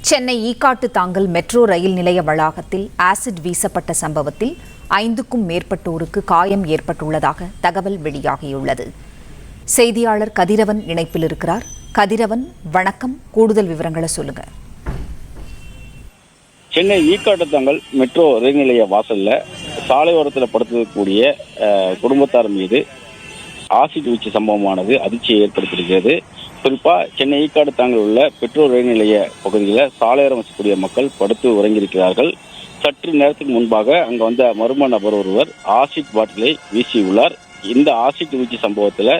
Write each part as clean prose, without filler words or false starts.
சென்னை ஈக்காட்டு தாங்கல் metro rail நிலைய வளாகத்தில் acid வீசப்பட்ட சம்பவத்தில் 5க்கும் மேற்பட்டோருக்கு காயம் ஏற்பட்டுள்ளதாக தகவல் வெளியாகியுள்ளது. செய்தியாளர் கதிரவன் இணைப்பில் இருக்கிறார். கதிரவன், வணக்கம். கூடுதல் விவரங்களை சொல்லுங்க. சென்னை ஈக்காட்டு தாங்கல் மெட்ரோ ரயில் நிலைய வாசல்ல சாலையோரத்தில் படுத்தக்கூடிய குடும்பத்தார் மீது ஆசிட் வீச்சு சம்பவமானது அதிர்ச்சியை ஏற்படுத்தியிருக்கிறது. குறிப்பா சென்னை ஈக்காடு தாங்கல் உள்ள பெட்ரோல் ரயில் நிலைய பகுதியில் சாலையோரம் வசிக்கக்கூடிய மக்கள் படுத்து உறங்கியிருக்கிறார்கள். சற்று நேரத்துக்கு முன்பாக அங்க வந்த மர்ம நபர் ஒருவர் ஆசிட் பாட்டிலை வீசியுள்ளார். இந்த ஆசிட் வீச்சு சம்பவத்தில்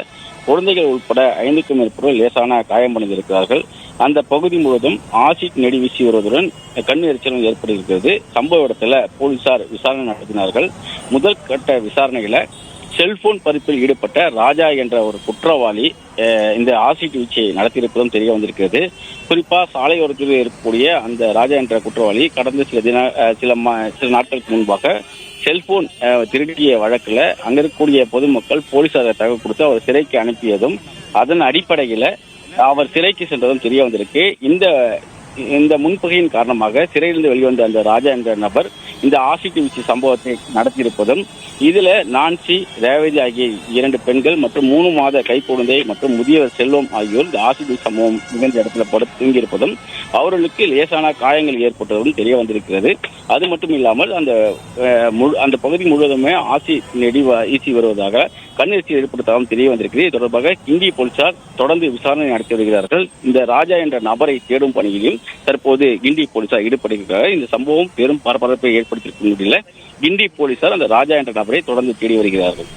குழந்தைகள் உட்பட 5க்கும் மேற்பட்டோர் லேசான காயமடைந்திருக்கிறார்கள். அந்த பகுதி முழுவதும் ஆசிட் நெடி வீசி வருவதுடன் கண் எரிச்சலும் ஏற்பட்டிருக்கிறது. சம்பவ இடத்துல போலீசார் விசாரணை நடத்தினார்கள். முதல் கட்ட விசாரணைகளை செல்போன் பறிப்பில் ஈடுபட்ட ராஜா என்ற ஒரு குற்றவாளி இந்த ஆசிட் வீச்சை நடத்தியிருப்பதும் தெரிய வந்திருக்கிறது. குறிப்பா சாலையோரத்தில் இருக்கக்கூடிய அந்த ராஜா என்ற குற்றவாளி கடந்த சில நாட்களுக்கு முன்பாக செல்போன் திருடிய வழக்குல அங்க இருக்கக்கூடிய பொதுமக்கள் போலீசார் தகவல் கொடுத்து அவர் சிறைக்கு அனுப்பியதும் அதன் அடிப்படையில அவர் சிறைக்கு சென்றதும் தெரிய வந்திருக்கு. இந்த முன்பகையின் காரணமாக சிறையிலிருந்து வெளிவந்த அந்த ராஜா என்ற நபர் இந்த ஆசிட் வீச்சு சம்பவத்தை நடத்தியிருப்பதும் இதுல நான்சி, ரேவதி ஆகிய 2 பெண்கள் மற்றும் 3 மாத கைக்குழந்தை மற்றும் முதியவர் செல்வம் ஆகியோர் இந்த ஆசிட் வீச்சு சம்பவம் நிகழ்ந்த இடத்துல படுத்து தூங்கியிருப்பதும் அவர்களுக்கு லேசான காயங்கள் ஏற்பட்டதும் தெரிய வந்திருக்கிறது. அது மட்டும் இல்லாமல் அந்த பகுதி முழுவதுமே ஆசிட் நெடி வீசி வருவதாக கண்ணெரிச்சல் ஏற்படுத்தவும் தெரிய வந்திருக்கிறது. இது தொடர்பாக கிண்டி போலீசார் தொடர்ந்து விசாரணை நடத்தி வருகிறார்கள். இந்த ராஜா என்ற நபரை தேடும் பணியிலும் தற்போது கிண்டி போலீசார் ஈடுபட்டிருக்கிறார்கள். இந்த சம்பவம் பெரும் பரபரப்பை ஏற்படுத்தியிருக்கும் நிலையில் கிண்டி போலீசார் அந்த ராஜா என்ற நபரை தொடர்ந்து தேடி வருகிறார்கள்.